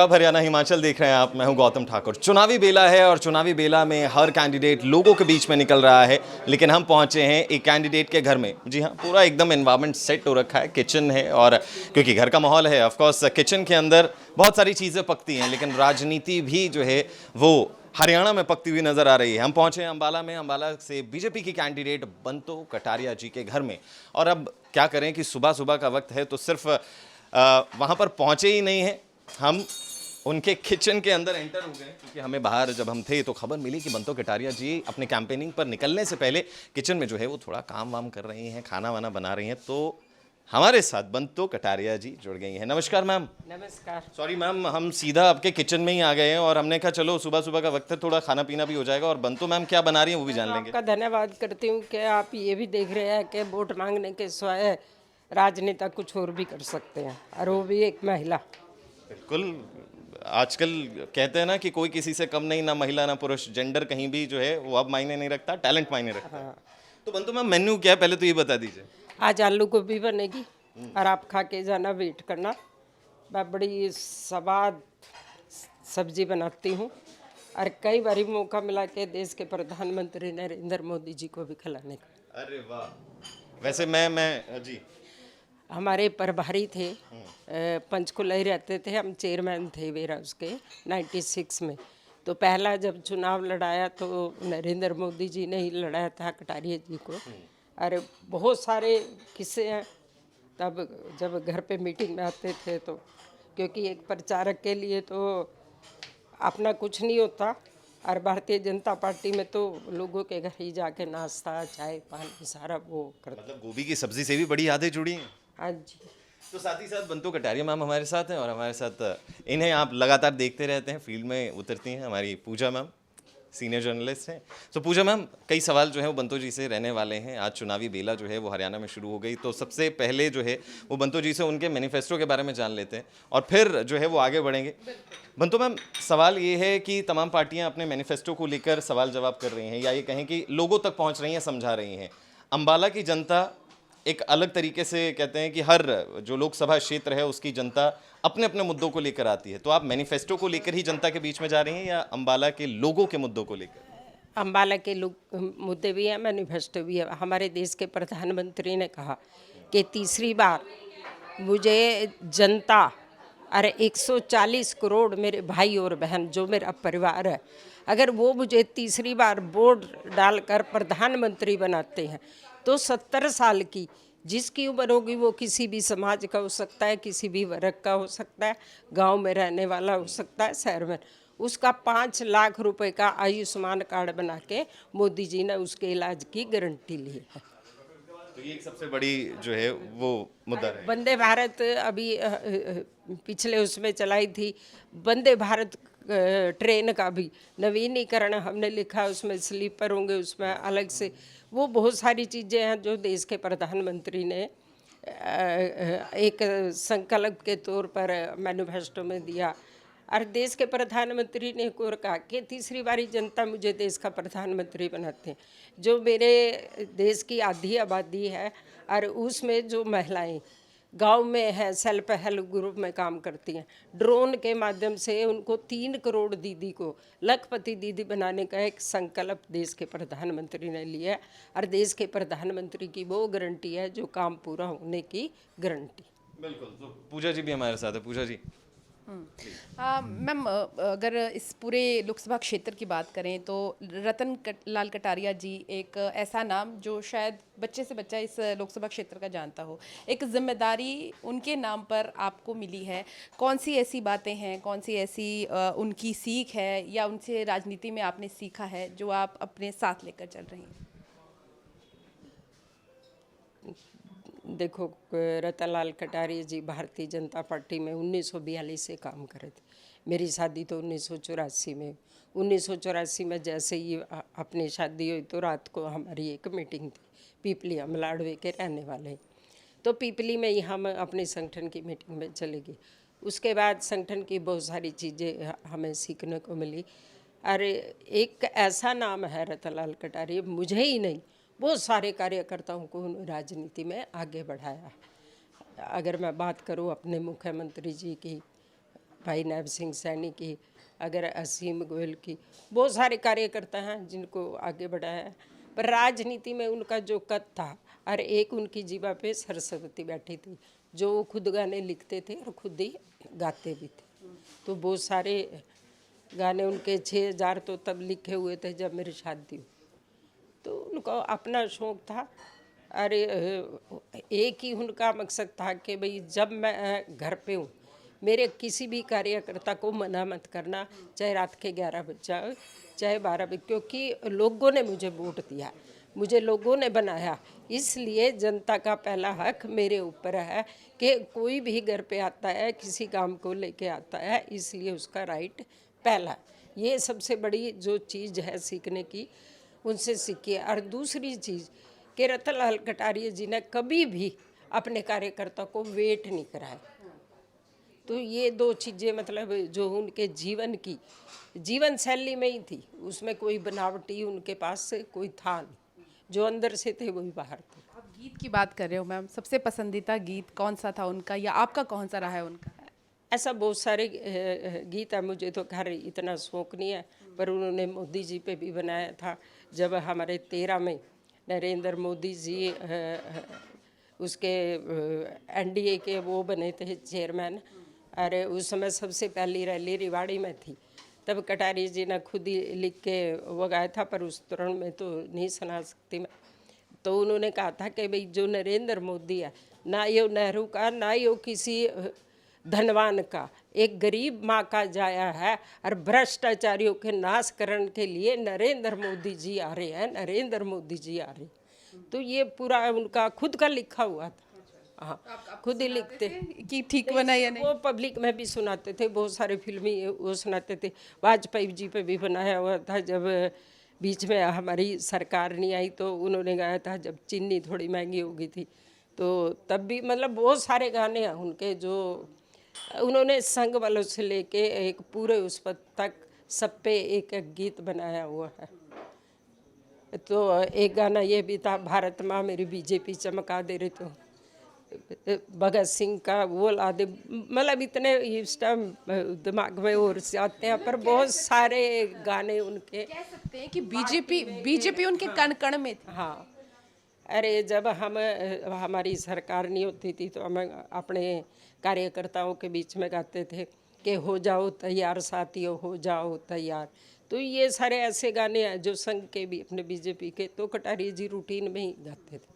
अब हरियाणा हिमाचल देख रहे हैं आप। मैं हूं गौतम ठाकुर। चुनावी बेला है और चुनावी बेला में हर कैंडिडेट लोगों के बीच में निकल रहा है, लेकिन हम पहुंचे हैं एक कैंडिडेट के घर में। जी हां, पूरा एकदम एनवायरनमेंट सेट हो रखा है, किचन है और क्योंकि घर का माहौल है, ऑफ कोर्स किचन के अंदर बहुत सारी चीज़ें पकती हैं, लेकिन राजनीति भी जो है वो हरियाणा में पकती हुई नजर आ रही है। हम पहुंचे हैं अम्बाला में, अम्बाला से बीजेपी की कैंडिडेट बंतो कटारिया जी के घर में। और अब क्या करें कि सुबह सुबह का वक्त है, तो सिर्फ वहां पर पहुंचे ही नहीं है, हम उनके किचन के अंदर एंटर हो गए, क्योंकि हमें बाहर जब हम थे तो खबर मिली कि बंतो कटारिया जी अपने कैंपेनिंग पर निकलने से पहले किचन में जो है वो थोड़ा काम वाम कर रही हैं, खाना वाना बना रही हैं। तो हमारे साथ बंतो कटारिया जी जुड़ गई हैं। नमस्कार मैम। नमस्कार। सॉरी मैम, हम सीधा आपके किचन में ही आ गए हैं और हमने कहा चलो सुबह सुबह का वक्त है, थोड़ा खाना पीना भी हो जाएगा और बंतो मैम क्या बना रही हैं वो भी जान लेंगे। आपका धन्यवाद करती हूँ कि आप ये भी देख रहे हैं कि वोट मांगने के सिवाय राजनेता कुछ और भी कर सकते हैं, और वो भी एक महिला। बिल्कुल, आजकल कहते हैं ना कि कोई किसी से कम नहीं, ना महिला ना पुरुष, जेंडर कहीं भी जो है वो अब मायने नहीं रखता, टैलेंट मायने रखता है। तो बंतो मैम, मेन्यू क्या है पहले तो ये बता दीजिए। आज आलू गोभी बनेगी और आप खा के जाना, वेट करना। मैं बड़ी स्वाद सब्जी बनाती हूँ और कई बार मौका मिला के देश के प्रधानमंत्री नरेंद्र मोदी जी को भी खिलाने का। अरे वाह। वैसे मैं जी हमारे प्रभारी थे, पंचकुला ही रहते थे, हम चेयरमैन थे वेरा उसके 96 में। तो पहला जब चुनाव लड़ाया तो नरेंद्र मोदी जी ने ही लड़ाया था कटारिया जी को। अरे बहुत सारे किस्से हैं। तब जब घर पे मीटिंग में आते थे तो, क्योंकि एक प्रचारक के लिए तो अपना कुछ नहीं होता, और भारतीय जनता पार्टी में तो लोगों के घर ही जाके नाश्ता चाय पानी सारा वो करते। मतलब गोभी की सब्जी से भी बड़ी यादें जुड़ी हैं। हाँ जी। तो साथ ही साथ बंतो कटारिया मैम हमारे साथ हैं और हमारे साथ इन्हें आप लगातार देखते रहते हैं, फील्ड में उतरती हैं, हमारी पूजा मैम सीनियर जर्नलिस्ट हैं। तो पूजा मैम, कई सवाल जो है वो बंतो जी से रहने वाले हैं। आज चुनावी बेला जो है वो हरियाणा में शुरू हो गई, तो सबसे पहले जो है वो बंतो जी से उनके मैनिफेस्टो के बारे में जान लेते हैं और फिर जो है वो आगे बढ़ेंगे। बंतो मैम, सवाल ये है कि तमाम पार्टियां अपने मैनिफेस्टो को लेकर सवाल जवाब कर रही हैं, या ये कहें कि लोगों तक पहुंच रही हैं, समझा रही हैं। अम्बाला की जनता एक अलग तरीके से कहते हैं कि हर जो लोकसभा क्षेत्र है उसकी जनता अपने अपने मुद्दों को लेकर आती है। तो आप मैनिफेस्टो को लेकर ही जनता के बीच में जा रही हैं या अम्बाला के लोगों के मुद्दों को लेकर? अम्बाला के लोग मुद्दे भी हैं, मैनिफेस्टो भी है। हमारे देश के प्रधानमंत्री ने कहा कि तीसरी बार मुझे जनता, अरे 140 करोड़ मेरे भाई और बहन जो मेरा परिवार है, अगर वो मुझे तीसरी बार वोट डालकर प्रधानमंत्री बनाते हैं तो 70 साल की जिसकी उम्र होगी, वो किसी भी समाज का हो सकता है, किसी भी वर्ग का हो सकता है, गांव में रहने वाला हो सकता है, शहर में, उसका 5 लाख रुपए का आयुष्मान कार्ड बना के मोदी जी ने उसके इलाज की गारंटी ली है। तो ये एक सबसे बड़ी जो है वो मुद्दा है। वंदे भारत अभी पिछले उसमें चलाई थी, वंदे भारत ट्रेन का भी नवीनीकरण हमने लिखा, उसमें स्लीपर होंगे, उसमें अलग से वो बहुत सारी चीज़ें हैं जो देश के प्रधानमंत्री ने एक संकल्प के तौर पर मैनिफेस्टो में दिया। और देश के प्रधानमंत्री ने एक और कहा कि तीसरी बारी जनता मुझे देश का प्रधानमंत्री बनाते हैं। जो मेरे देश की आधी आबादी है और उसमें जो महिलाएं गांव में हैं, सेल्फ हेल्प ग्रुप में काम करती हैं, ड्रोन के माध्यम से उनको 3 करोड़ दीदी को लखपति दीदी बनाने का एक संकल्प देश के प्रधानमंत्री ने लिया है। और देश के प्रधानमंत्री की वो गारंटी है जो काम पूरा होने की गारंटी। बिल्कुल। तो पूजा जी भी हमारे साथ है। पूजा जी, मैम, अगर इस पूरे लोकसभा क्षेत्र की बात करें तो लाल कटारिया जी एक ऐसा नाम जो शायद बच्चे से बच्चा इस लोकसभा क्षेत्र का जानता हो। एक जिम्मेदारी उनके नाम पर आपको मिली है। कौन सी ऐसी बातें हैं, कौन सी ऐसी उनकी सीख है या उनसे राजनीति में आपने सीखा है जो आप अपने साथ लेकर चल रही हैं? देखो, रतनलाल कटारिया जी भारतीय जनता पार्टी में 1942 से काम करे थे। मेरी शादी तो 1984 में। 1984 में जैसे ही अपनी शादी हुई तो रात को हमारी एक मीटिंग थी, पीपली, हम लाडवे के रहने वाले। तो पीपली में ही हम अपने संगठन की मीटिंग में चले गए। उसके बाद संगठन की बहुत सारी चीज़ें हमें सीखने को मिली। अरे एक ऐसा नाम है रतनलाल कटारिया, मुझे ही नहीं बहुत सारे कार्यकर्ताओं को राजनीति में आगे बढ़ाया। अगर मैं बात करूं अपने मुख्यमंत्री जी की, भाई नैब सिंह सैनी की, अगर असीम गोयल की, बहुत सारे कार्यकर्ता हैं जिनको आगे बढ़ाया है। पर राजनीति में उनका जो कद था, और एक उनकी जीवा पे सरस्वती बैठी थी जो वो खुद गाने लिखते थे और खुद ही गाते भी थे। तो बहुत सारे गाने उनके 6000 तो तब लिखे हुए थे जब मेरी शादी हुई। तो उनको अपना शौक़ था। अरे एक ही उनका मकसद था कि भाई जब मैं घर पे हूँ, मेरे किसी भी कार्यकर्ता को मना मत करना, चाहे रात के 11 बज जाए चाहे 12 बजे, क्योंकि लोगों ने मुझे वोट दिया, मुझे लोगों ने बनाया। इसलिए जनता का पहला हक मेरे ऊपर है कि कोई भी घर पे आता है, किसी काम को लेके आता है, इसलिए उसका राइट पहला। ये सबसे बड़ी जो चीज़ है सीखने की, उनसे सीखी। और दूसरी चीज़ कि रतन लाल कटारिया जी ने कभी भी अपने कार्यकर्ता को वेट नहीं कराया। तो ये दो चीज़ें मतलब जो उनके जीवन की जीवन शैली में ही थी, उसमें कोई बनावटी उनके पास से कोई था नहीं, जो अंदर से थे वही बाहर थे। आप गीत की बात कर रहे हो मैम, सबसे पसंदीदा गीत कौन सा था उनका, या आपका कौन सा रहा है उनका? ऐसा बहुत सारे गीत है, मुझे तो खैर इतना शौक़ नहीं है, पर उन्होंने मोदी जी पे भी बनाया था। जब हमारे 13 में नरेंद्र मोदी जी उसके एनडीए के वो बने थे चेयरमैन, अरे उस समय सबसे पहली रैली रिवाड़ी में थी, तब कटारिया जी ने खुद ही लिख के वो गाया था, पर उस तुरण में तो नहीं सुना सकती मैं। तो उन्होंने कहा था कि भाई जो नरेंद्र मोदी है, ना ये नेहरू का ना ये किसी धनवान का, एक गरीब माँ का जाया है, और भ्रष्टाचारियों के नाश करने के लिए नरेंद्र मोदी जी आ रहे हैं, नरेंद्र मोदी जी आ रहे हैं। तो ये पूरा उनका खुद का लिखा हुआ था। हाँ, खुद ही लिखते कि ठीक बना या नहीं? वो पब्लिक में भी सुनाते थे, बहुत सारे फिल्मी वो सुनाते थे। वाजपेयी जी पे भी बनाया हुआ था, जब बीच में हमारी सरकार नहीं आई तो उन्होंने गाया था, जब चीनी थोड़ी महंगी हो गई थी, तो तब भी मतलब बहुत सारे गाने हैं उनके जो उन्होंने संग वालों से लेके एक पूरे उस पद तक सब पे एक एक गीत बनाया हुआ है। तो एक गाना ये भी था, भारत माँ मेरी बीजेपी चमका दे रहे, तो भगत सिंह का वो ला दे, मतलब इतने इस टाइम दिमाग में और से आते हैं, पर बहुत सारे गाने उनके कह सकते हैं कि बीजेपी उनके कण कण में थी। हाँ, अरे जब हम हमारी सरकार नहीं होती थी तो हम अपने कार्यकर्ताओं के बीच में गाते थे कि हो जाओ तैयार साथियों, हो जाओ तैयार। तो ये सारे ऐसे गाने हैं जो संघ के भी अपने बीजेपी के, तो कटारिया जी रूटीन में ही गाते थे,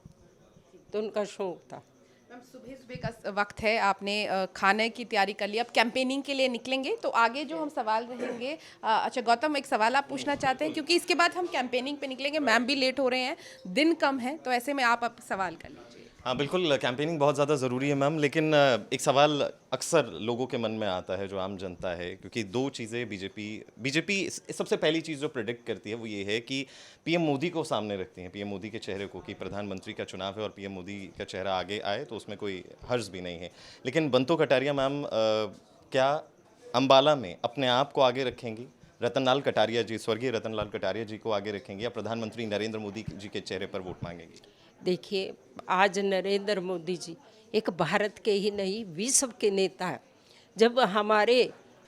तो उनका शौक था। मैम सुबह सुबह का वक्त है, आपने खाने की तैयारी कर ली, अब कैंपेनिंग के लिए निकलेंगे, तो आगे जो हम सवाल रहेंगे, अच्छा गौतम एक सवाल आप पूछना चाहते हैं, क्योंकि इसके बाद हम कैंपेनिंग पे निकलेंगे, मैम भी लेट हो रहे हैं, दिन कम है, तो ऐसे में आप सवाल कर लीजिए। हाँ बिल्कुल, कैंपेनिंग बहुत ज़्यादा ज़रूरी है मैम, लेकिन एक सवाल अक्सर लोगों के मन में आता है, जो आम जनता है, क्योंकि दो चीज़ें बीजेपी सबसे पहली चीज़ जो प्रेडिक्ट करती है वो ये है कि पीएम मोदी को सामने रखती हैं, पीएम मोदी के चेहरे को, कि प्रधानमंत्री का चुनाव है और पीएम मोदी का चेहरा आगे आए तो उसमें कोई हर्ज भी नहीं है। लेकिन बंतो कटारिया मैम क्या अम्बाला में अपने आप को आगे रखेंगी, रतन लाल कटारिया जी, स्वर्गीय रतन लाल कटारिया जी को आगे रखेंगी, या प्रधानमंत्री नरेंद्र मोदी जी के चेहरे पर वोट मांगेंगी? देखिए, आज नरेंद्र मोदी जी एक भारत के ही नहीं विश्व के नेता हैं। जब हमारे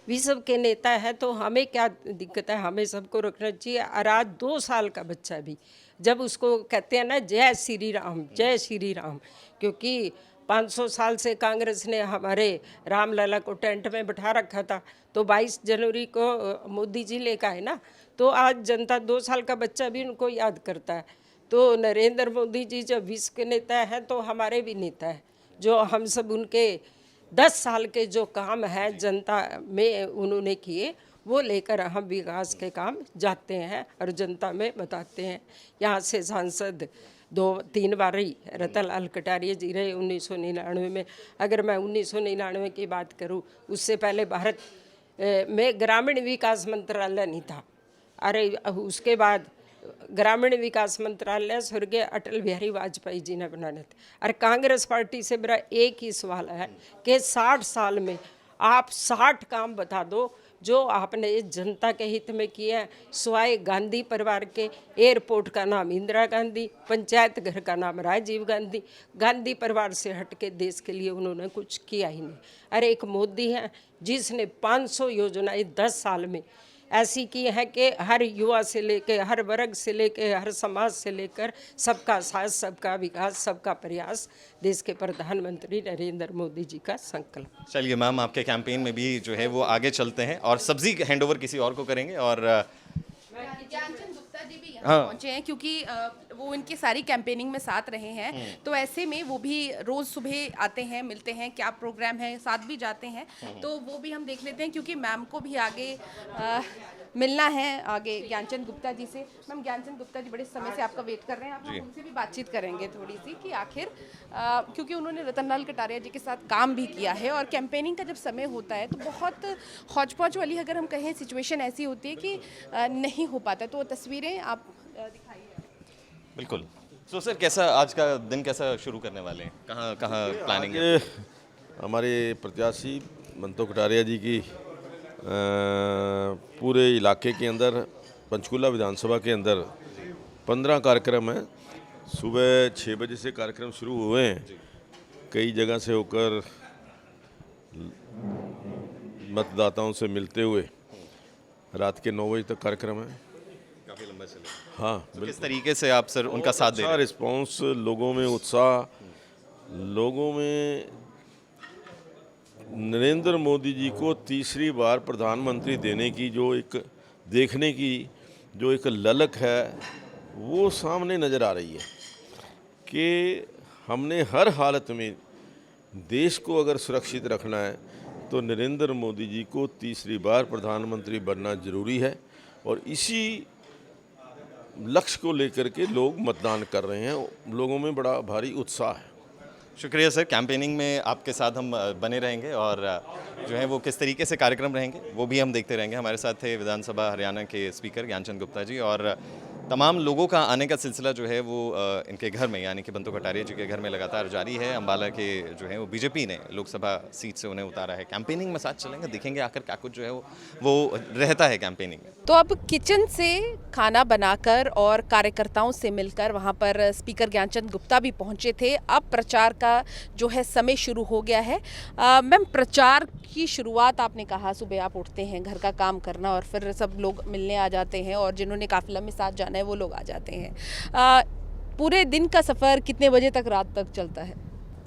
विश्व के नेता है तो हमें क्या दिक्कत है, हमें सबको रखना चाहिए। और आज 2 साल का बच्चा भी जब उसको कहते हैं ना जय श्री राम, जय श्री राम, क्योंकि 500 साल से कांग्रेस ने हमारे रामलला को टेंट में बिठा रखा था, तो 22 जनवरी को मोदी जी लेकर आए ना, तो आज जनता 2 साल का बच्चा भी उनको याद करता है। तो नरेंद्र मोदी जी जब विश्व के नेता हैं तो हमारे भी नेता हैं, जो हम सब उनके 10 साल के जो काम है जनता में उन्होंने किए, वो लेकर हम विकास के काम जाते हैं और जनता में बताते हैं। यहाँ से सांसद 2-3 बार ही रतन लाल कटारिया जी रहे 1999 में। अगर मैं 1999 की बात करूँ, उससे पहले भारत में ग्रामीण विकास मंत्रालय नहीं था। अरे उसके बाद ग्रामीण विकास मंत्रालय स्वर्गीय अटल बिहारी वाजपेयी जी ने बनाने थे। और कांग्रेस पार्टी से मेरा एक ही सवाल है कि 60 साल में आप 60 काम बता दो, जो आपने जनता के हित में किया है, स्वाय गांधी परिवार के, एयरपोर्ट का नाम इंदिरा गांधी, पंचायत घर का नाम राजीव गांधी, गांधी परिवार से हट के देश के लिए उन्होंने कुछ किया ही नहीं। अरे एक मोदी है जिसने 500 योजनाएं 10 साल में ऐसी की है कि हर युवा से लेकर, हर वर्ग से लेकर, हर समाज से लेकर सबका साथ, सबका विकास, सबका प्रयास, देश के प्रधानमंत्री नरेंद्र मोदी जी का संकल्प। चलिए मैम, आपके कैंपेन में भी जो है वो आगे चलते हैं और सब्जी हैंडओवर किसी और को करेंगे। और ज्ञानचंद गुप्ता जी भी यहाँ पहुंचे हैं क्योंकि वो इनकी सारी कैंपेनिंग में साथ रहे हैं, तो ऐसे में वो भी रोज सुबह आते हैं, मिलते हैं, क्या प्रोग्राम है, साथ भी जाते हैं, तो वो भी हम देख लेते हैं क्योंकि मैम को भी आगे मिलना है आगे ज्ञानचंद गुप्ता जी से। मैम, ज्ञानचंद गुप्ता जी बड़े समय से आपका वेट कर रहे हैं, आप उनसे भी बातचीत करेंगे थोड़ी सी कि आखिर क्योंकि उन्होंने रतनलाल कटारिया जी के साथ काम भी किया है और कैंपेनिंग का जब समय होता है तो बहुत हौच पौच वाली, अगर हम कहें, सिचुएशन ऐसी होती है कि नहीं हो पाता। तो तस्वीरें आप दिखाइए। बिल्कुल। तो सर, कैसा आज का दिन कैसा शुरू करने वाले हैं, कहाँ कहाँ प्लानिंग है? हमारे प्रत्याशी बंतो कटारिया जी की पूरे इलाके के अंदर, पंचकूला विधानसभा के अंदर 15 कार्यक्रम हैं। सुबह 6 बजे से कार्यक्रम शुरू हुए हैं, कई जगह से होकर मतदाताओं से मिलते हुए रात के 9 बजे तक कार्यक्रम है। काफ़ी लंबा चलेगा। हाँ, तो किस तरीके से आप सर उनका साथ दे रहे हैं? रिस्पॉन्स, लोगों में उत्साह, लोगों में नरेंद्र मोदी जी को तीसरी बार प्रधानमंत्री देने की जो एक देखने की जो एक ललक है वो सामने नज़र आ रही है कि हमने हर हालत में देश को अगर सुरक्षित रखना है तो नरेंद्र मोदी जी को तीसरी बार प्रधानमंत्री बनना ज़रूरी है और इसी लक्ष्य को लेकर के लोग मतदान कर रहे हैं। लोगों में बड़ा भारी उत्साह है। शुक्रिया सर, कैंपेनिंग में आपके साथ हम बने रहेंगे और जो है वो किस तरीके से कार्यक्रम रहेंगे वो भी हम देखते रहेंगे। हमारे साथ थे विधानसभा हरियाणा के स्पीकर ज्ञानचंद गुप्ता जी और तमाम लोगों का आने का सिलसिला जो है वो इनके घर में, यानी कि बंतो कटारिया जी के घर में लगातार जारी है। अम्बाला के जो है वो बीजेपी ने लोकसभा सीट से उन्हें उतारा है। कैंपेनिंग में साथ चलेंगे, देखेंगे आखिर क्या कुछ जो है वो रहता है कैंपेनिंग में। तो अब किचन से खाना बनाकर और कार्यकर्ताओं से मिलकर वहां पर स्पीकर ज्ञानचंद गुप्ता भी पहुंचे थे। अब प्रचार का जो है समय शुरू हो गया है। मैम, प्रचार की शुरुआत आपने कहा सुबह आप उठते हैं, घर का काम करना और फिर सब लोग मिलने आ जाते हैं और जिन्होंने काफिला में साथ जाना है वो लोग आ जाते हैं। पूरे दिन का सफ़र कितने बजे तक, रात तक चलता है?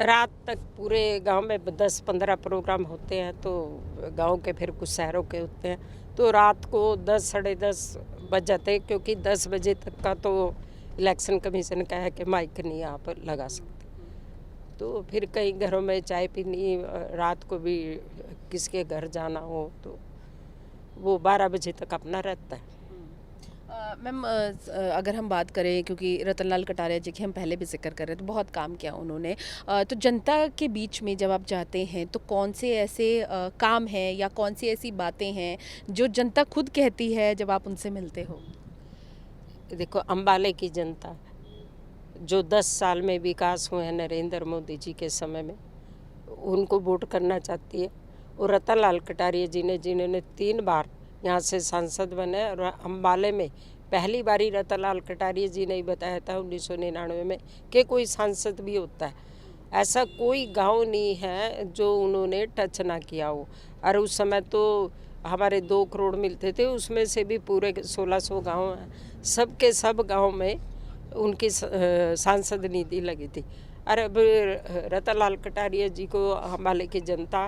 रात तक पूरे गांव में 10-15 प्रोग्राम होते हैं, तो गांव के फिर कुछ शहरों के होते हैं, तो रात को 10 साढ़े 10 बज जाते हैं क्योंकि 10 बजे तक का तो इलेक्शन कमीशन का है कि माइक नहीं आप लगा सकते। तो फिर कई घरों में चाय पीनी, रात को भी किसके घर जाना हो तो वो 12 बजे तक अपना रहता है। मैम, अगर हम बात करें, क्योंकि रतनलाल कटारिया जी की हम पहले भी जिक्र कर रहे हैं, तो बहुत काम किया उन्होंने, तो जनता के बीच में जब आप जाते हैं तो कौन से ऐसे काम हैं या कौन सी ऐसी बातें हैं जो जनता खुद कहती है जब आप उनसे मिलते हो? देखो, अम्बाले की जनता जो 10 साल में विकास हुए हैं नरेंद्र मोदी जी के समय में, उनको वोट करना चाहती है। और रतनलाल कटारिया जी ने, जिन्होंने 3 बार यहाँ से सांसद बने और अम्बाले में पहली बारी रतनलाल कटारिया जी ने बताया था 1999 में कि कोई सांसद भी होता है। ऐसा कोई गांव नहीं है जो उन्होंने टच ना किया हो। और उस समय तो हमारे 2 करोड़ मिलते थे, उसमें से भी पूरे 1600 गांव हैं, सब के सब गांव में उनकी सांसद नीति लगी थी। और अब रतनलाल कटारिया जी को अम्बाले की जनता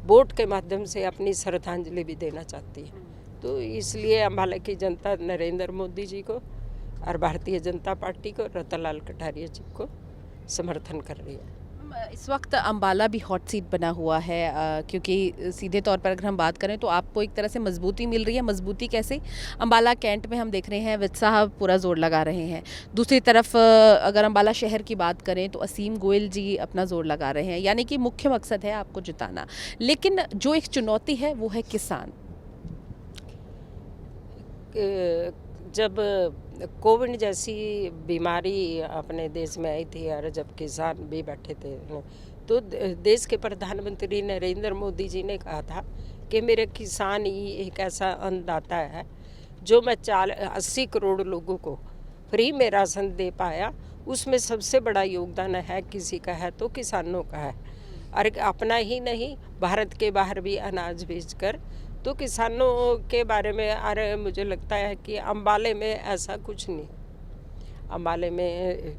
वोट के माध्यम से अपनी श्रद्धांजलि भी देना चाहती है। तो इसलिए अम्बाला की जनता नरेंद्र मोदी जी को और भारतीय जनता पार्टी को, रतनलाल कटारिया जी को समर्थन कर रही है। इस वक्त अम्बाला भी हॉट सीट बना हुआ है, क्योंकि सीधे तौर पर अगर हम बात करें तो आपको एक तरह से मजबूती मिल रही है। मजबूती कैसे? अम्बाला कैंट में हम देख रहे हैं विद साहब पूरा जोर लगा रहे हैं, दूसरी तरफ अगर अम्बाला शहर की बात करें तो असीम गोयल जी अपना जोर लगा रहे हैं, यानी कि मुख्य मकसद है आपको जिताना। लेकिन जो एक चुनौती है वो है किसान। जब कोविड जैसी बीमारी अपने देश में आई थी और जब किसान भी बैठे थे, तो देश के प्रधानमंत्री नरेंद्र मोदी जी ने कहा था कि मेरे किसान ही एक ऐसा अन्नदाता है जो मैं 80 करोड़ लोगों को फ्री में राशन दे पाया। उसमें सबसे बड़ा योगदान है, किसी का है तो किसानों का है। और अपना ही नहीं, भारत के बाहर भी अनाज बेचकर, तो किसानों के बारे में अरे मुझे लगता है कि अम्बाले में ऐसा कुछ नहीं, अम्बाले में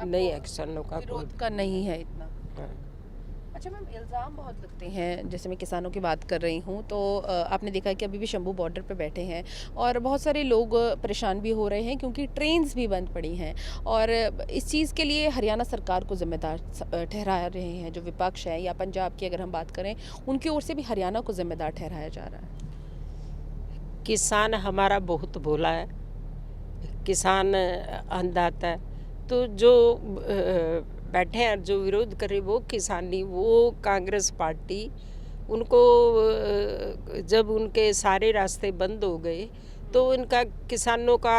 नहीं है किसानों का कोई। विरोध का नहीं है इतना। हाँ। अच्छा मैम, इल्ज़ाम बहुत लगते हैं, जैसे मैं किसानों की बात कर रही हूँ तो आपने देखा कि अभी भी शंभू बॉर्डर पे बैठे हैं और बहुत सारे लोग परेशान भी हो रहे हैं क्योंकि ट्रेन्स भी बंद पड़ी हैं, और इस चीज़ के लिए हरियाणा सरकार को जिम्मेदार ठहरा रहे हैं जो विपक्ष है, या पंजाब की अगर हम बात करें उनकी ओर से भी हरियाणा को जिम्मेदार ठहराया जा रहा है। किसान हमारा बहुत भोला है, किसान अन्नदाता है, तो जो बैठे हैं जो विरोध कर रहे वो किसानी, वो कांग्रेस पार्टी, उनको जब उनके सारे रास्ते बंद हो गए तो इनका किसानों का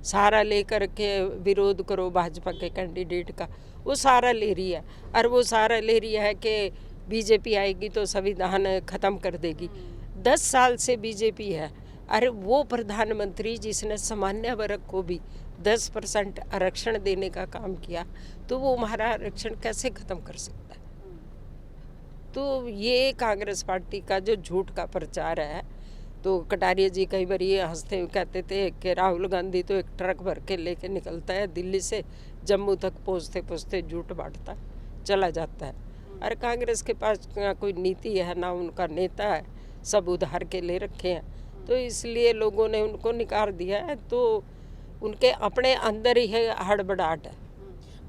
सहारा लेकर के विरोध करो भाजपा के कैंडिडेट का, वो सहारा ले रही है। और वो सहारा ले रही है कि बीजेपी आएगी तो संविधान ख़त्म कर देगी। 10 साल से बीजेपी है, अरे वो प्रधानमंत्री जिसने सामान्य वर्ग को भी 10% आरक्षण देने का काम किया, तो वो हमारा आरक्षण कैसे ख़त्म कर सकता है? तो ये कांग्रेस पार्टी का जो झूठ का प्रचार है। तो कटारिया जी कई बार ये हंसते हुए कहते थे कि राहुल गांधी तो एक ट्रक भर के लेके निकलता है दिल्ली से, जम्मू तक पहुँचते पहुँचते झूठ बांटता चला जाता है। और कांग्रेस के पास ना कोई नीति है ना उनका नेता है, सब उधार के ले रखे हैं, तो इसलिए लोगों ने उनको निकाल दिया है। तो उनके अपने अंदर ही है हड़बड़ाहट है।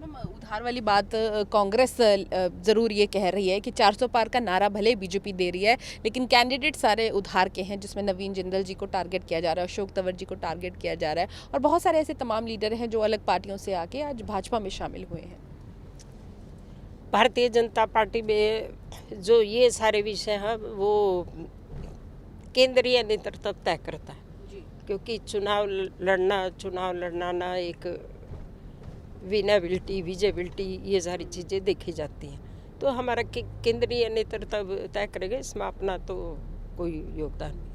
मैम, उधार वाली बात कांग्रेस ज़रूर ये कह रही है कि 400 पार का नारा भले बीजेपी दे रही है, लेकिन कैंडिडेट सारे उधार के हैं, जिसमें नवीन जिंदल जी को टारगेट किया जा रहा है, अशोक तंवर जी को टारगेट किया जा रहा है, और बहुत सारे ऐसे तमाम लीडर हैं जो अलग पार्टियों से आके आज भाजपा में शामिल हुए हैं। भारतीय जनता पार्टी में जो ये सारे विषय हैं वो केंद्रीय नेतृत्व तय करता है, क्योंकि चुनाव लड़ना ना एक विनेबिलिटी विजेबिलिटी ये सारी चीज़ें देखी जाती हैं। तो हमारा केंद्रीय नेतृत्व तय करेगा, इसमें अपना तो कोई योगदान नहीं।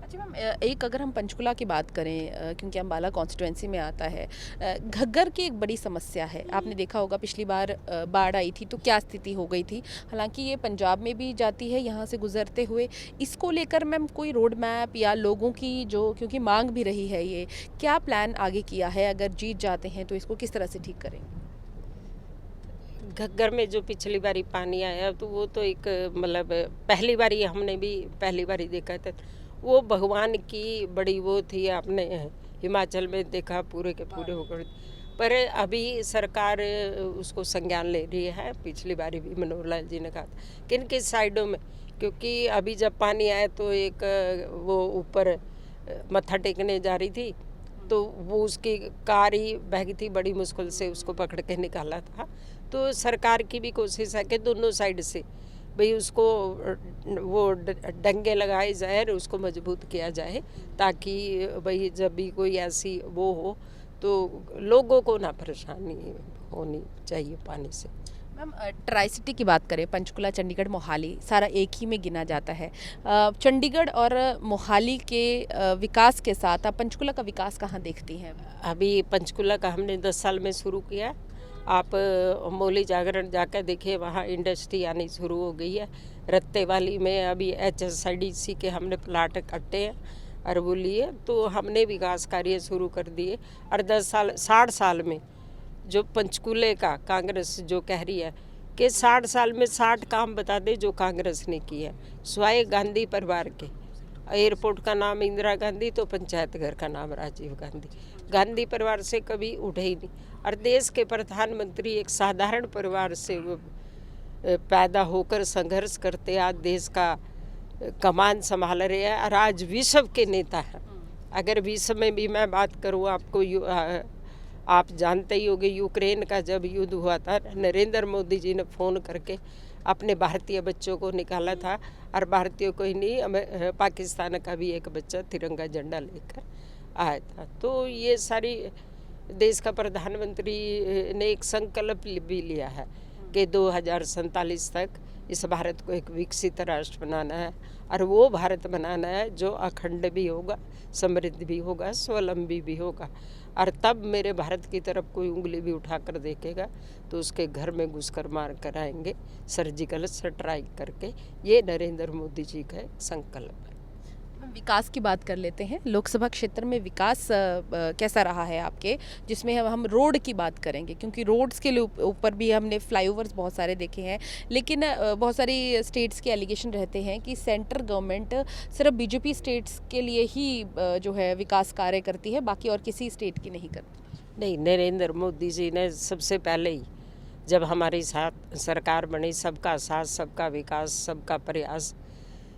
अच्छा मैम, एक अगर हम पंचकुला की बात करें, क्योंकि अम्बाला कॉन्स्टिट्यूंसी में आता है, घग्गर की एक बड़ी समस्या है। आपने देखा होगा पिछली बार बाढ़ आई थी तो क्या स्थिति हो गई थी, हालांकि ये पंजाब में भी जाती है यहाँ से गुजरते हुए। इसको लेकर मैम कोई रोड मैप या लोगों की जो, क्योंकि मांग भी रही है, ये क्या प्लान आगे किया है, अगर जीत जाते हैं तो इसको किस तरह से ठीक करेंगे? घग्गर में जो पिछली बारी पानी आया तो वो तो एक मतलब पहली बारी हमने भी पहली बारी देखा था, वो भगवान की बड़ी वो थी। आपने हिमाचल में देखा पूरे के पूरे होकर, पर अभी सरकार उसको संज्ञान ले रही है। पिछली बारी भी मनोहर लाल जी ने कहा था किन किन साइडों में, क्योंकि अभी जब पानी आया तो एक वो ऊपर मत्था टेकने जा रही थी तो वो उसकी कार ही बह गई थी, बड़ी मुश्किल से उसको पकड़ के निकाला था। तो सरकार की भी कोशिश है कि दोनों साइड से भाई उसको वो डंगे लगाए जाए और उसको मजबूत किया जाए, ताकि भाई जब भी कोई ऐसी वो हो तो लोगों को ना परेशानी होनी चाहिए पानी से। मैम, ट्राई सिटी की बात करें, पंचकुला, चंडीगढ़, मोहाली सारा एक ही में गिना जाता है। चंडीगढ़ और मोहाली के विकास के साथ आप पंचकुला का विकास कहाँ देखती हैं? अभी पंचकुला का हमने 10 साल में शुरू किया। आप मौली जागरण जाकर देखिए, वहाँ इंडस्ट्री आनी शुरू हो गई है। रत्ते वाली में अभी HSIDC के हमने प्लाट कटे हैं और वो लिए, तो हमने विकास कार्य शुरू कर दिए। और 10 साल 60 साल में जो पंचकुले का कांग्रेस जो कह रही है कि 60 साल में 60 काम बता दे जो कांग्रेस ने किए हैं। स्वाय गांधी परिवार के, एयरपोर्ट का नाम इंदिरा गांधी तो पंचायत घर का नाम राजीव गांधी। गांधी परिवार से कभी उठे ही नहीं। और देश के प्रधानमंत्री एक साधारण परिवार से पैदा होकर संघर्ष करते आज देश का कमान संभाल रहे हैं और आज विश्व के नेता हैं। अगर विश्व में भी मैं बात करूँ, आपको आप जानते ही होंगे यूक्रेन का जब युद्ध हुआ था, नरेंद्र मोदी जी ने फ़ोन करके अपने भारतीय बच्चों को निकाला था, और भारतीयों को ही नहीं पाकिस्तान का भी एक बच्चा तिरंगा झंडा लेकर आया था। तो ये सारी देश का प्रधानमंत्री ने एक संकल्प भी लिया है कि 2047 तक इस भारत को एक विकसित राष्ट्र बनाना है और वो भारत बनाना है जो अखंड भी होगा, समृद्ध भी होगा, स्वावलंबी भी होगा। और तब मेरे भारत की तरफ कोई उंगली भी उठाकर देखेगा तो उसके घर में घुसकर मार कर आएंगे, सर्जिकल स्ट्राइक करके। ये नरेंद्र मोदी जी का एक संकल्प है। हम विकास की बात कर लेते हैं। लोकसभा क्षेत्र में विकास कैसा रहा है आपके, जिसमें हम रोड की बात करेंगे, क्योंकि रोड्स के ऊपर भी हमने फ्लाईओवर्स बहुत सारे देखे हैं, लेकिन बहुत सारी स्टेट्स के एलिगेशन रहते हैं कि सेंट्रल गवर्नमेंट सिर्फ बीजेपी स्टेट्स के लिए ही जो है विकास कार्य करती है, बाकी और किसी स्टेट की नहीं करती। नहीं, नरेंद्र मोदी जी ने सबसे पहले ही जब हमारी साथ सरकार बनी, सबका साथ, सबका विकास, सबका प्रयास,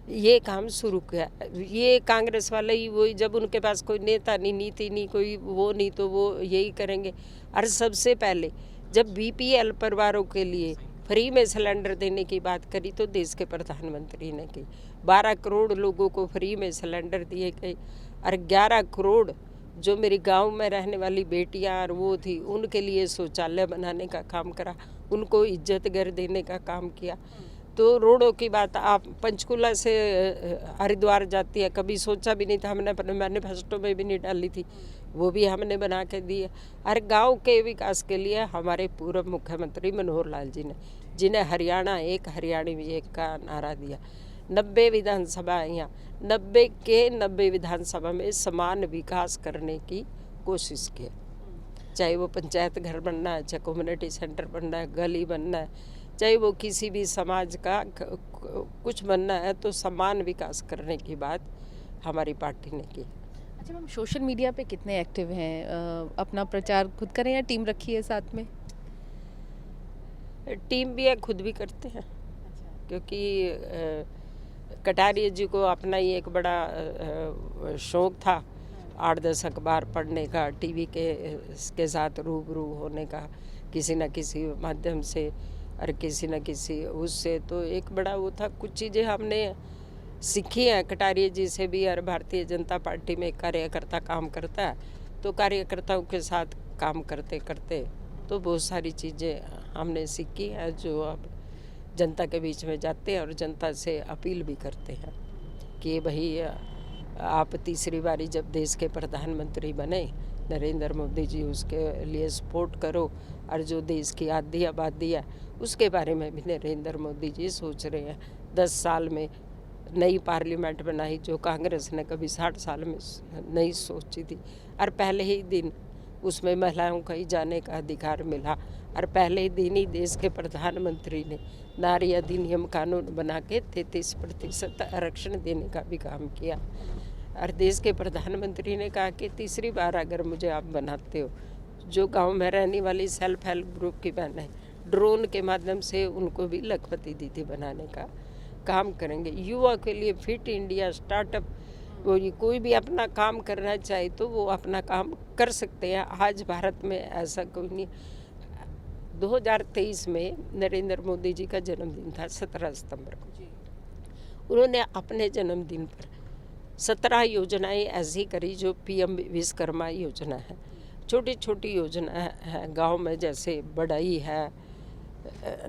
ये काम शुरू किया। ये कांग्रेस वाले ही वही, जब उनके पास कोई नेता नहीं, नीति नहीं, कोई वो नहीं, तो वो यही करेंगे। और सबसे पहले जब बीपीएल परिवारों के लिए फ्री में सिलेंडर देने की बात करी तो देश के प्रधानमंत्री ने की। 12 करोड़ लोगों को फ्री में सिलेंडर दिए गए और 11 करोड़ जो मेरे गांव में रहने वाली बेटियां और वो थी, उनके लिए शौचालय बनाने का काम करा, उनको इज्जत घर देने का काम किया। तो रोडों की बात, आप पंचकुला से हरिद्वार जाती है, कभी सोचा भी नहीं था, हमने अपने मैनिफेस्टो में भी नहीं डाली थी, वो भी हमने बना के दी है। और गांव के विकास के लिए हमारे पूर्व मुख्यमंत्री मनोहर लाल जी ने, जिन्हें हरियाणा एक, हरियाणी एक का नारा दिया। 90 विधानसभा यहाँ, 90 के 90 विधानसभा में समान विकास करने की कोशिश की, चाहे वो पंचायत घर बनना है, चाहे कम्युनिटी सेंटर बनना है, गली बनना है, चाहे वो किसी भी समाज का कुछ बनना है, तो समान विकास करने की बात हमारी पार्टी ने की। अच्छा मैम, सोशल मीडिया पे कितने एक्टिव हैं? अपना प्रचार खुद करें या टीम रखी है साथ में? टीम भी है, खुद भी करते हैं, क्योंकि कटारिया जी को अपना ही एक बड़ा शौक़ था 8-10 अखबार पढ़ने का, टीवी के साथ रूबरू होने का किसी न किसी माध्यम से और किसी न किसी उससे। तो एक बड़ा वो था, कुछ चीज़ें हमने सीखी हैं कटारिया जी से भी। और भारतीय जनता पार्टी में कार्यकर्ता काम करता है, तो कार्यकर्ताओं के साथ काम करते करते तो बहुत सारी चीज़ें हमने सीखी हैं, जो अब जनता के बीच में जाते हैं और जनता से अपील भी करते हैं कि भाई आप तीसरी बारी जब देश के प्रधानमंत्री बने नरेंद्र मोदी जी, उसके लिए सपोर्ट करो। और जो देश की आधी आबादी है उसके बारे में भी नरेंद्र मोदी जी सोच रहे हैं। 10 साल में नई पार्लियामेंट बनाई, जो कांग्रेस ने कभी 60 साल में नहीं सोची थी। और पहले ही दिन उसमें महिलाओं का ही जाने का अधिकार मिला, और पहले ही दिन ही देश के प्रधानमंत्री ने नारी अधिनियम कानून बना के 33% आरक्षण देने का भी काम किया। और देश के प्रधानमंत्री ने कहा कि तीसरी बार अगर मुझे आप बनाते हो, जो गांव में रहने वाली सेल्फ हेल्प ग्रुप की बहनें, ड्रोन के माध्यम से उनको भी लखपति दीदी बनाने का काम करेंगे। युवा के लिए फिट इंडिया स्टार्टअप, वो कोई भी अपना काम करना चाहे तो वो अपना काम कर सकते हैं। आज भारत में ऐसा कोई नहीं। 2023 में नरेंद्र मोदी जी का जन्मदिन था 17 सितंबर को। उन्होंने अपने जन्मदिन पर 17 योजनाएं ऐसी करी जो पीएम विश्वकर्मा योजना है, छोटी छोटी योजना है गांव में, जैसे बढ़ई है,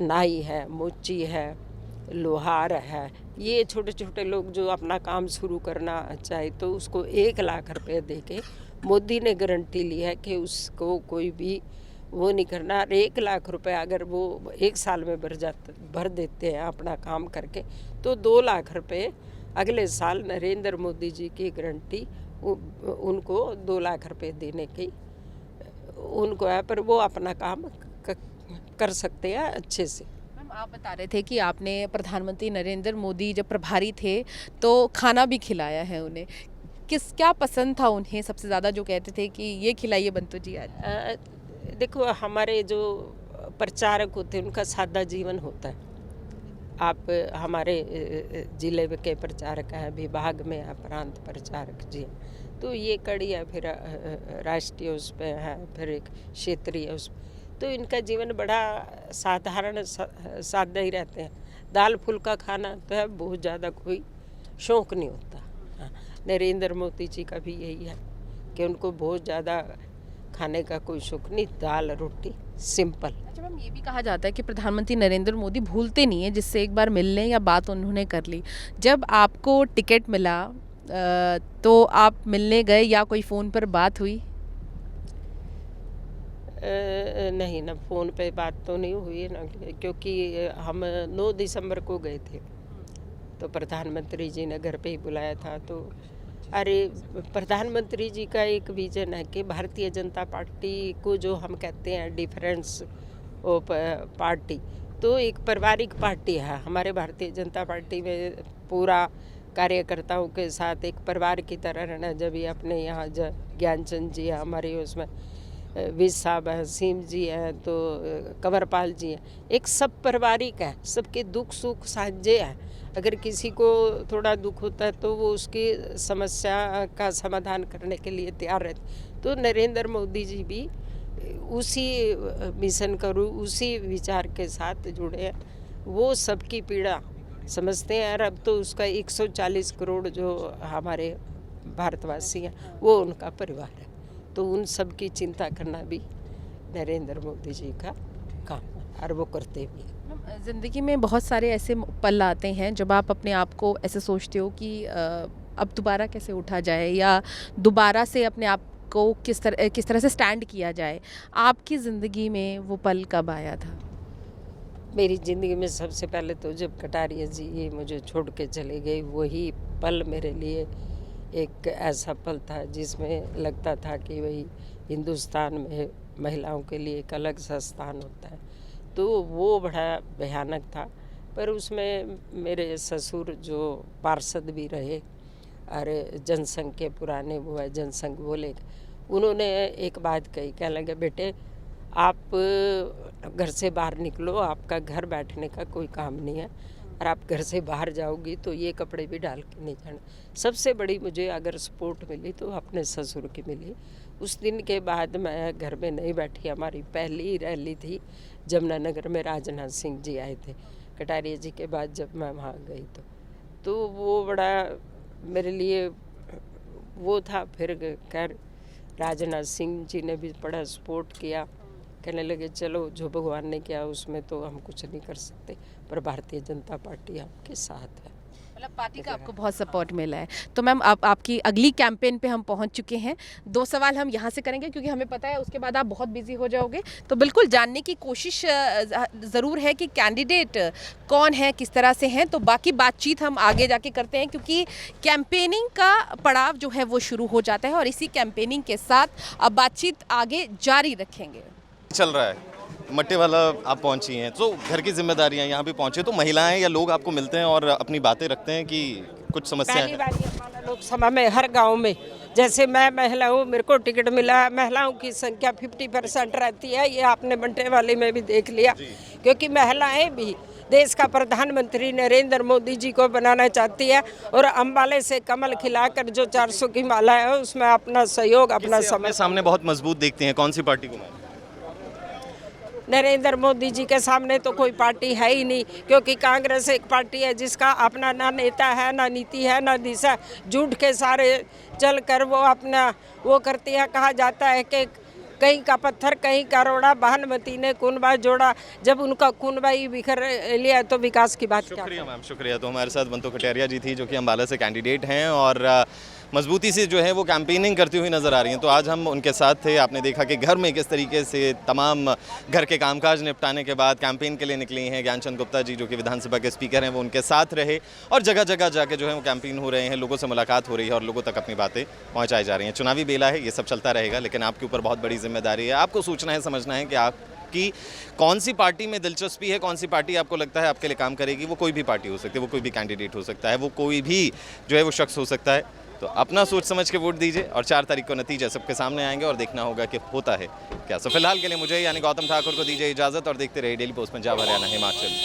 नाई है, मोची है, लोहार है। ये छोटे छोटे लोग जो अपना काम शुरू करना चाहे तो उसको 1 लाख रुपए दे के मोदी ने गारंटी ली है कि उसको कोई भी वो नहीं करना। 1 लाख रुपए अगर वो 1 साल में भर देते हैं अपना काम करके, तो 2 लाख रुपए अगले साल नरेंद्र मोदी जी की गारंटी उनको 2 लाख रुपए देने की उनको है, पर वो अपना काम कर सकते हैं अच्छे से। मैम, आप बता रहे थे कि आपने प्रधानमंत्री नरेंद्र मोदी जब प्रभारी थे तो खाना भी खिलाया है उन्हें। क्या पसंद था उन्हें सबसे ज़्यादा, जो कहते थे कि ये खिलाइए बंतु जी आज? देखो, हमारे जो प्रचारक होते हैं उनका सादा जीवन होता है। आप हमारे ज़िले के प्रचारक हैं, विभाग में हैं, प्रांत प्रचारक जी हैं, तो ये कड़ी है, फिर राष्ट्रीय उस पे है, फिर एक क्षेत्रीय उस, तो इनका जीवन बड़ा साधारण सादा ही रहते हैं। दाल फुल्का खाना तो है, बहुत ज़्यादा कोई शौक़ नहीं होता। हाँ, नरेंद्र मोदी जी का भी यही है कि उनको बहुत ज़्यादा खाने का कोई शौक नहीं, दाल रोटी सिंपल। अच्छा मैम, ये भी कहा जाता है कि प्रधानमंत्री नरेंद्र मोदी भूलते नहीं है, जिससे एक बार मिल लें या बात उन्होंने कर ली। जब आपको टिकट मिला तो आप मिलने गए या कोई फ़ोन पर बात हुई? नहीं ना, फ़ोन पे बात तो नहीं हुई ना, क्योंकि हम 9 दिसंबर को गए थे, तो प्रधानमंत्री जी ने घर पे ही बुलाया था। तो अरे, प्रधानमंत्री जी का एक विजन है कि भारतीय जनता पार्टी को जो हम कहते हैं डिफरेंस पार्टी, तो एक पारिवारिक पार्टी है। हमारे भारतीय जनता पार्टी में पूरा कार्यकर्ताओं के साथ एक परिवार की तरह रहना। जब ये अपने यहाँ ज्ञानचंद जी है, हमारे उसमें विज साहब हैं, सीम जी हैं, तो कंवरपाल जी हैं, एक सब पारिवारिक है, सबके दुख सुख साझे हैं। अगर किसी को थोड़ा दुख होता है तो वो उसकी समस्या का समाधान करने के लिए तैयार रहते। तो नरेंद्र मोदी जी भी उसी मिशन करूँ, उसी विचार के साथ जुड़े हैं। वो सबकी पीड़ा समझते हैं, और अब तो उसका 140 करोड़ जो हमारे भारतवासी हैं वो उनका परिवार है, तो उन सब की चिंता करना भी नरेंद्र मोदी जी का काम है, और वो करते भी हैं। ज़िंदगी में बहुत सारे ऐसे पल आते हैं जब आप अपने आप को ऐसे सोचते हो कि अब दोबारा कैसे उठा जाए, या दोबारा से अपने आप को किस तरह से स्टैंड किया जाए। आपकी ज़िंदगी में वो पल कब आया था? मेरी ज़िंदगी में सबसे पहले तो जब कटारिया जी मुझे छोड़ के चले गए, वही पल मेरे लिए एक ऐसा पल था जिसमें लगता था कि वही हिंदुस्तान में महिलाओं के लिए एक अलग सा स्थान होता है। तो वो बड़ा भयानक था, पर उसमें मेरे ससुर जो पार्षद भी रहे और जनसंघ के पुराने वो है, जनसंघ बोले, उन्होंने एक बात कही, कहने लगे, बेटे आप घर से बाहर निकलो, आपका घर बैठने का कोई काम नहीं है, और आप घर से बाहर जाओगी तो ये कपड़े भी डाल के नहीं जाना। सबसे बड़ी मुझे अगर सपोर्ट मिली तो अपने ससुर की मिली। उस दिन के बाद मैं घर में नहीं बैठी। हमारी पहली रैली थी जमुनानगर में, राजनाथ सिंह जी आए थे कटारिया जी के बाद जब मैं वहाँ गई तो वो बड़ा मेरे लिए वो था। फिर खैर राजनाथ सिंह जी ने भी बड़ा सपोर्ट किया, कहने लगे चलो जो भगवान ने किया उसमें तो हम कुछ नहीं कर सकते, पर भारतीय जनता पार्टी आपके साथ है। मतलब पार्टी का आपको बहुत सपोर्ट मिला है। तो मैम आपकी अगली कैंपेन पे हम पहुंच चुके हैं। 2 सवाल हम यहाँ से करेंगे क्योंकि हमें पता है उसके बाद आप बहुत बिजी हो जाओगे। तो बिल्कुल जानने की कोशिश ज़रूर है कि कैंडिडेट कौन है, किस तरह से हैं। तो बाकी बातचीत हम आगे जाके करते हैं, क्योंकि कैंपेनिंग का पड़ाव जो है वो शुरू हो जाता है, और इसी कैंपेनिंग के साथ अब बातचीत आगे जारी रखेंगे। चल रहा है मट्टे वाला, आप पहुंची हैं तो घर की जिम्मेदारियां, यहाँ भी पहुंचे तो महिलाएं या लोग आपको मिलते हैं और अपनी बातें रखते हैं कि कुछ समस्या पहली बार हमारा लोकसभा में हर गांव में, जैसे मैं महिला हूँ, मेरे को टिकट मिला है, महिलाओं की संख्या 50% रहती है। ये आपने बंटे वाले में भी देख लिया, क्योंकि महिलाएं भी देश का प्रधानमंत्री नरेंद्र मोदी जी को बनाना चाहती है, और अम्बाले से कमल खिलाकर जो 400 की माला है उसमें अपना सहयोग, अपना समय सामने बहुत मजबूत देखते हैं। कौन सी पार्टी को? नरेंद्र मोदी जी के सामने तो कोई पार्टी है ही नहीं, क्योंकि कांग्रेस एक पार्टी है जिसका अपना ना नेता है, ना नीति है, ना दिशा। झूठ के सारे चल कर वो अपना वो करती है। कहा जाता है कि कहीं का पत्थर कहीं का रोड़ा, भानुमती ने कुनबा जोड़ा। जब उनका कुनबा ही बिखर लिया तो विकास की बात क्या? शुक्रिया मैम, शुक्रिया। तो हमारे साथ बंतो कटारिया जी थी जो कि अम्बाला से कैंडिडेट हैं और मजबूती से जो है वो कैंपेनिंग करती हुई नज़र आ रही हैं। तो आज हम उनके साथ थे। आपने देखा कि घर में किस तरीके से तमाम घर के कामकाज निपटाने के बाद कैंपेन के लिए निकली हैं। ज्ञानचंद गुप्ता जी जो कि विधानसभा के स्पीकर हैं वो उनके साथ रहे, और जगह जगह जाके जो है वो कैंपेन हो रहे हैं, लोगों से मुलाकात हो रही है और लोगों तक अपनी बातें पहुँचाई जा रही हैं। चुनावी बेला है, ये सब चलता रहेगा, लेकिन आपके ऊपर बहुत बड़ी जिम्मेदारी है। आपको सोचना है, समझना है कि आपकी कौन सी पार्टी में दिलचस्पी है, कौन सी पार्टी आपको लगता है आपके लिए काम करेगी। वो कोई भी पार्टी हो सकती है, वो कोई भी कैंडिडेट हो सकता है, वो कोई भी जो है वो शख्स हो सकता है। तो अपना सोच समझ के वोट दीजिए, और 4 तारीख को नतीजे सबके सामने आएंगे और देखना होगा कि होता है क्या। सो फिलहाल के लिए मुझे यानी गौतम ठाकुर को दीजिए इजाज़त, और देखते रहिए डेली पोस्ट पंजाब हरियाणा हिमाचल।